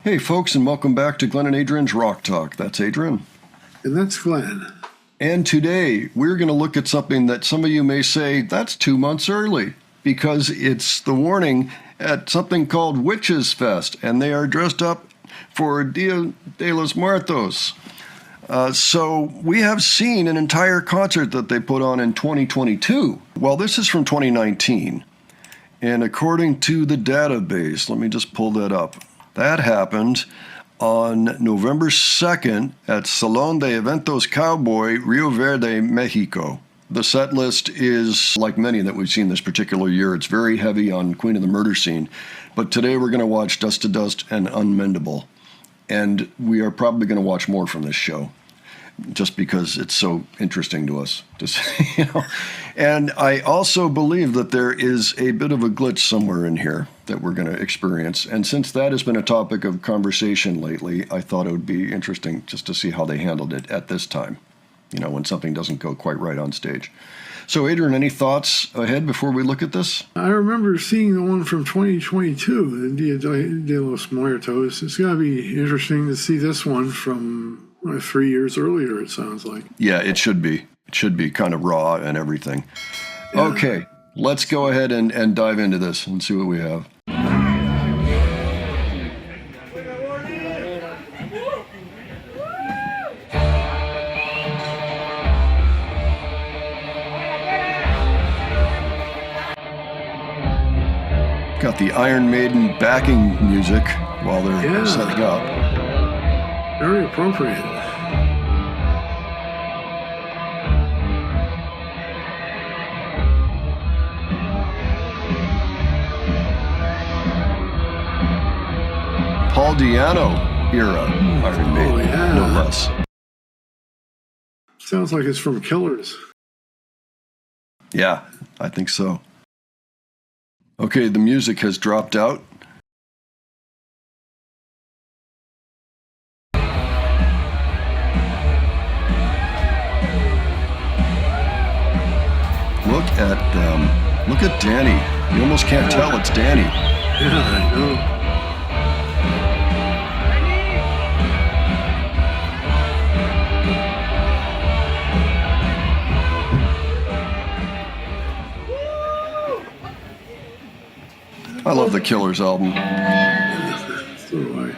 Hey folks, and welcome back to Glenn and Adrian's Rock Talk. That's Adrian. And that's Glenn. And today we're going to look at something that some of you may say, that's 2 months early, because it's the warning at something called Witches Fest, and they are dressed up for Dia de los Muertos. So we have seen an entire concert that they put on in 2022. Well, this is from 2019. And according to the database, let me just pull that up. That happened on November 2nd at Salón de Eventos Cowboy, Rio Verde, Mexico. The set list is like many that we've seen this particular year. It's very heavy on Queen of the Murder Scene. But today we're going to watch Dust to Dust and Unmendable. And we are probably going to watch more from this show, just because it's so interesting to us. And I also believe that there is a bit of a glitch somewhere in here that we're going to experience. And since that has been a topic of conversation lately, I thought it would be interesting just to see how they handled it at this time, when something doesn't go quite right on stage. So, Adrian, any thoughts ahead before we look at this? I remember seeing the one from 2022, the Dia de los Muertos. It's going to be interesting to see this one from 3 years earlier, it sounds like. Yeah, it should be. It should be kind of raw and everything. Yeah. Okay, let's go ahead and dive into this and see what we have. Got the Iron Maiden backing music while they're setting up. Very appropriate. Paul Diano era Iron Maiden, no less. Sounds like it's from Killers. Yeah, I think so. Okay, the music has dropped out. Look at Danny. You almost can't tell it's Danny. Yeah, I know. I love the Killers album. So do I.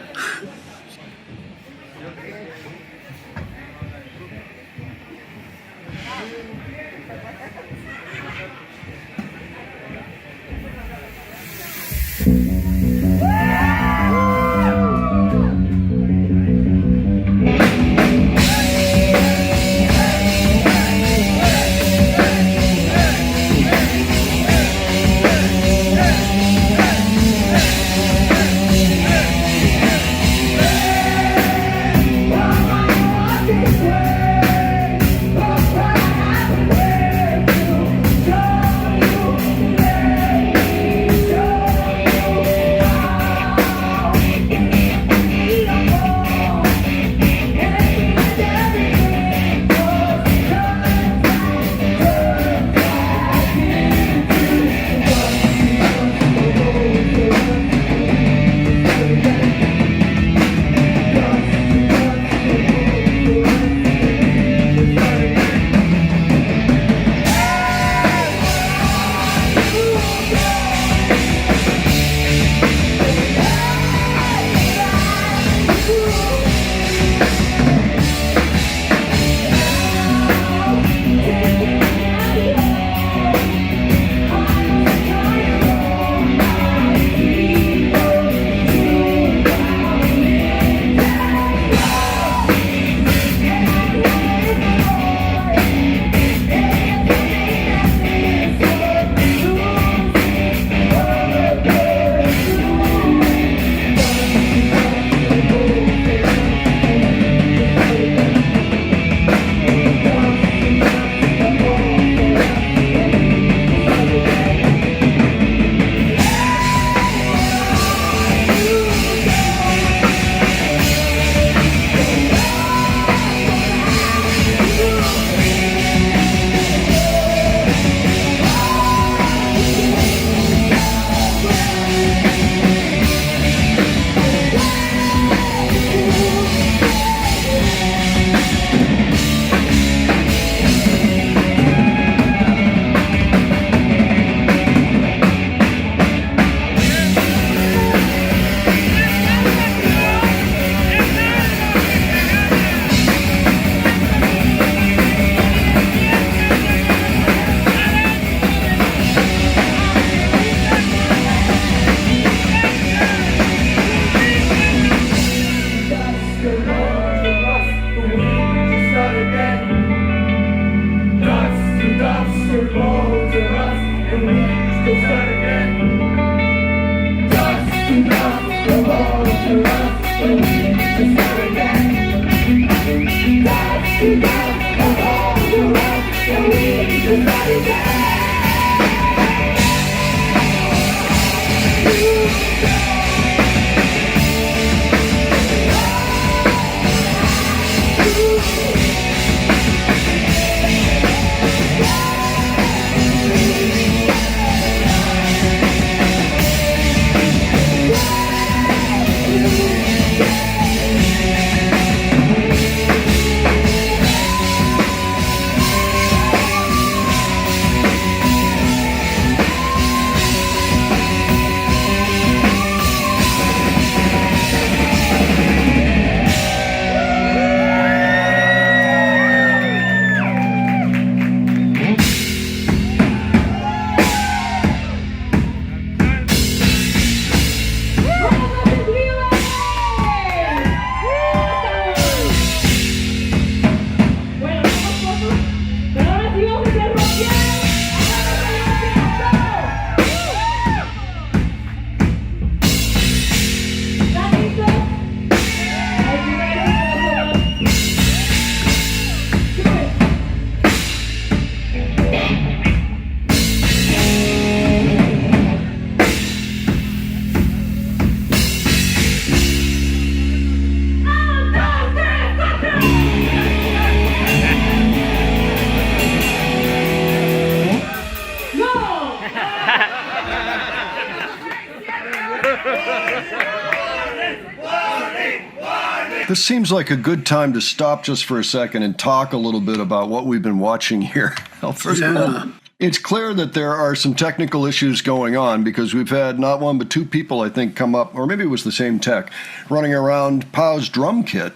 This seems like a good time to stop just for a second and talk a little bit about what we've been watching here. First of all, it's clear that there are some technical issues going on because we've had not one but two people, I think, come up, or maybe it was the same tech, running around Pow's drum kit.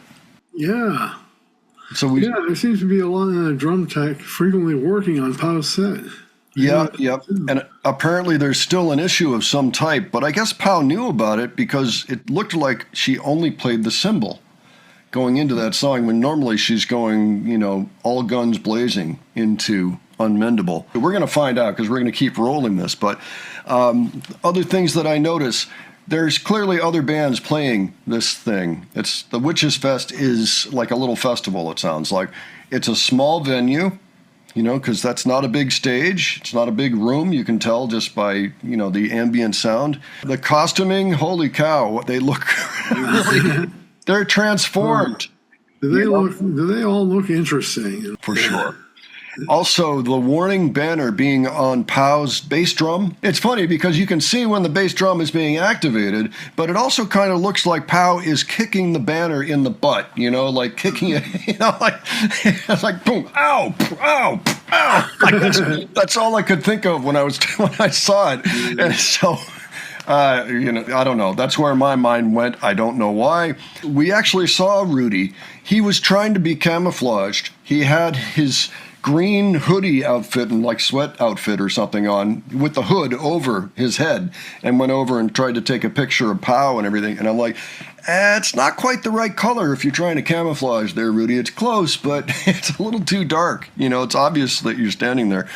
Yeah. So there seems to be a lot of drum tech frequently working on Pow's set. Yeah. And apparently there's still an issue of some type, but I guess Pau knew about it because it looked like she only played the cymbal going into that song when normally she's going, all guns blazing into Unmendable. We're going to find out because we're going to keep rolling this, but other things that I notice, there's clearly other bands playing this thing. It's the Witches Fest is like a little festival, it sounds like. It's a small venue, because that's not a big stage. It's not a big room. You can tell just by, the ambient sound. The costuming, holy cow, they look really, they're transformed. Do they all look interesting? For sure. Also, the warning banner being on Pow's bass drum. It's funny because you can see when the bass drum is being activated, but it also kind of looks like Pow is kicking the banner in the butt, like kicking it, like it's like boom, ow, ow, ow. Like that's all I could think of when I saw it. And so I don't know. That's where my mind went. I don't know why. We actually saw Rudy. He was trying to be camouflaged. He had his green hoodie outfit and like sweat outfit or something on with the hood over his head and went over and tried to take a picture of Pow and everything. And I'm like, it's not quite the right color if you're trying to camouflage there, Rudy. It's close, but it's a little too dark. It's obvious that you're standing there.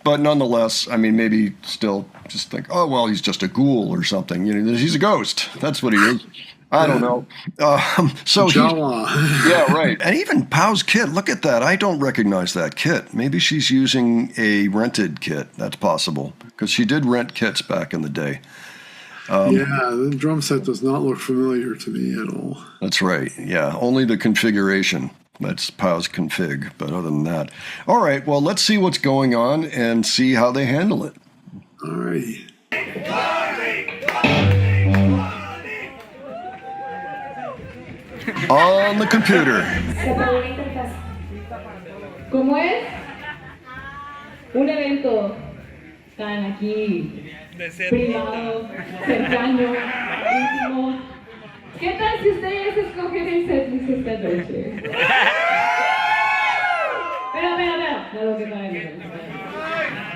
But nonetheless, I mean, maybe still just think, oh, well, he's just a ghoul or something. He's a ghost. That's what he is. I don't know. Yeah, right. And even Pow's kit, look at that. I don't recognize that kit. Maybe she's using a rented kit. That's possible because she did rent kits back in the day. The drum set does not look familiar to me at all. That's right. Yeah, only the configuration. That's Pow's config. But other than that. All right, well, let's see what's going on and see how they handle it. All right. On the computer. ¿Cómo es? Un evento tan aquí privado, cercano, íntimo. ¿Qué tal si ustedes escogen el setlist esta noche? Espera. No, que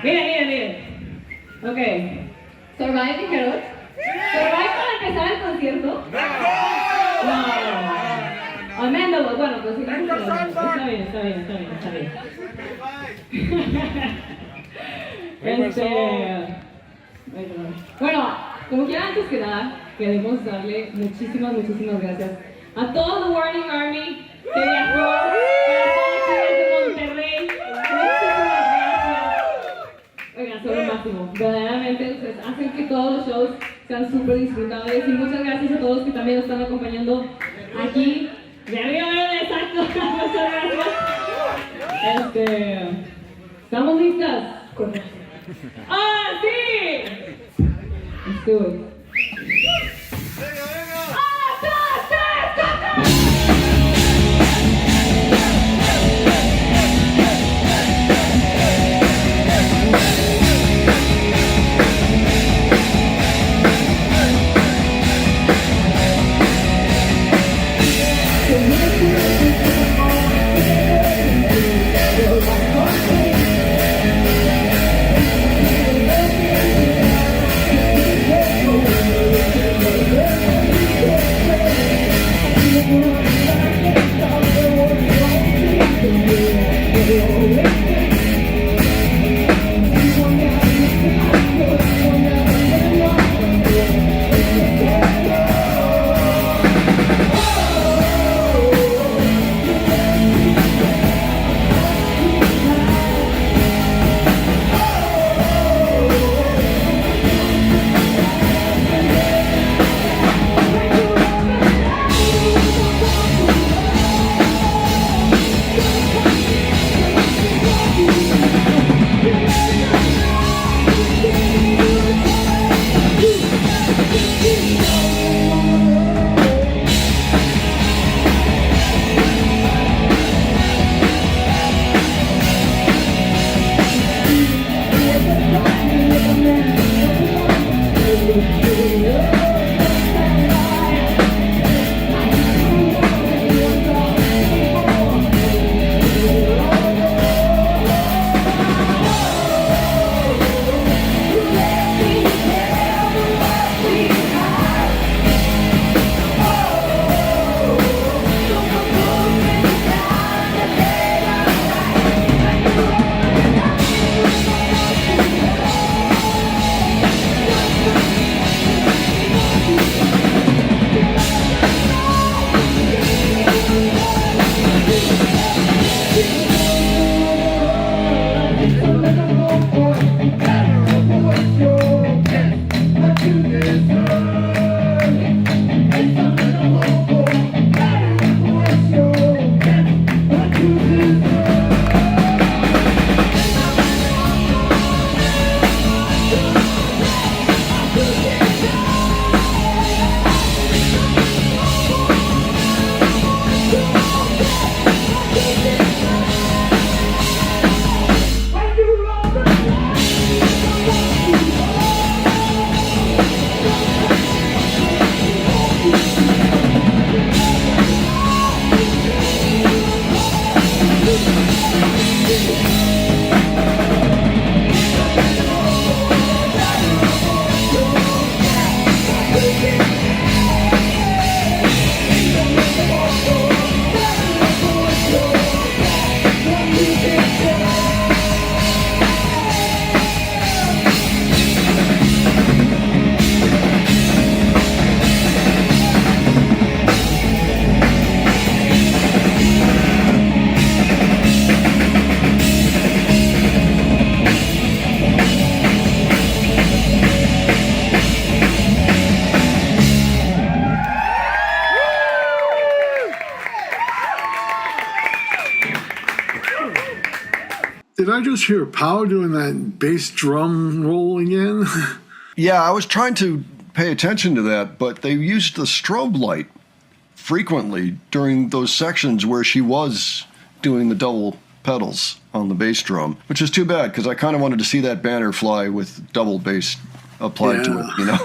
Miren. Ok. ¿Survive dijeron? ¿Survive para empezar el concierto? No. Unmendable, bueno, pues está bien. Bueno, como quiera, antes que nada, queremos darle muchísimas, muchísimas gracias a todo the Warning Army que viajó para todos desde Monterrey. Muchísimas gracias. Oigan, son lo máximo. Verdaderamente ustedes hacen que todos los shows sean súper disfrutables y muchas gracias a todos que también nos están acompañando aquí. De arriba verde, exacto. Muchas gracias. ¿Estamos listas? ¡Ah, sí! Let's do it. Did I just hear Pow doing that bass drum roll again? Yeah, I was trying to pay attention to that, but they used the strobe light frequently during those sections where she was doing the double pedals on the bass drum, which is too bad because I kind of wanted to see that banner fly with double bass applied to it, you know?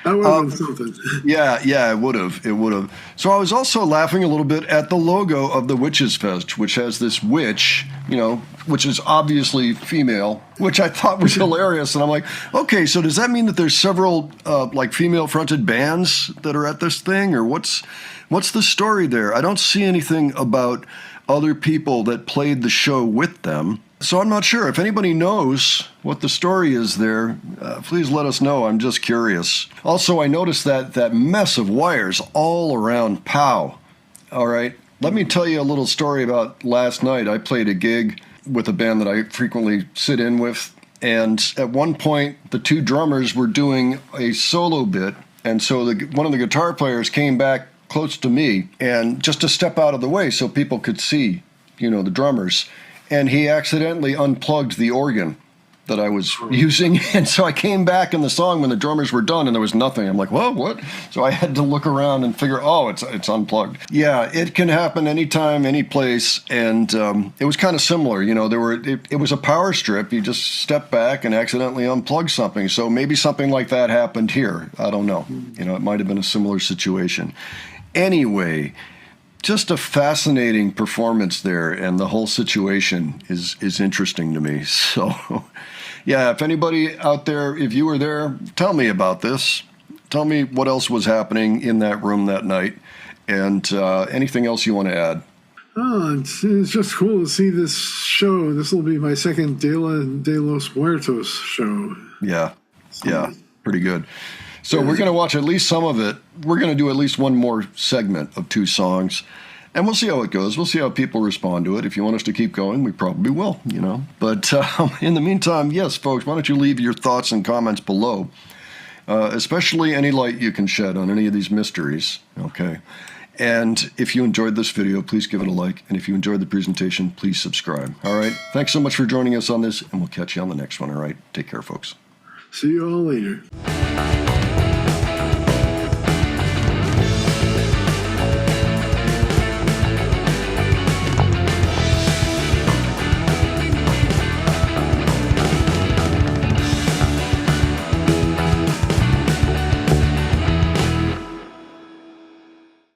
That would have been something. Yeah, it would have. So I was also laughing a little bit at the logo of the Witches Fest, which has this witch, you know, which is obviously female, which I thought was hilarious. And I'm like, okay, so does that mean that there's several like female-fronted bands that are at this thing, or what's the story there? I don't see anything about other people that played the show with them. So I'm not sure. If anybody knows what the story is there, please let us know. I'm just curious. Also, I noticed that mess of wires all around POW. All right. Let me tell you a little story about last night. I played a gig with a band that I frequently sit in with. And at one point, the two drummers were doing a solo bit. And so one of the guitar players came back close to me and just to step out of the way so people could see, the drummers. And he accidentally unplugged the organ that I was using. And so I came back in the song when the drummers were done and there was nothing. I'm like, whoa, what? So I had to look around and figure, it's unplugged. Yeah, it can happen anytime, any place. And it was kind of similar. It was a power strip. You just step back and accidentally unplug something. So maybe something like that happened here. I don't know. It might have been a similar situation. Anyway, just a fascinating performance there, and the whole situation is interesting to me. So, yeah, if anybody out there, if you were there, tell me about this. Tell me what else was happening in that room that night, and anything else you want to add. Oh, it's just cool to see this show. This will be my second De Los Muertos show. Yeah, pretty good. So we're going to watch at least some of it. We're going to do at least one more segment of 2 songs, and we'll see how it goes. We'll see how people respond to it. If you want us to keep going, we probably will, But in the meantime, yes, folks, why don't you leave your thoughts and comments below, especially any light you can shed on any of these mysteries, okay? And if you enjoyed this video, please give it a like. And if you enjoyed the presentation, please subscribe. All right? Thanks so much for joining us on this, and we'll catch you on the next one, all right? Take care, folks. See you all later.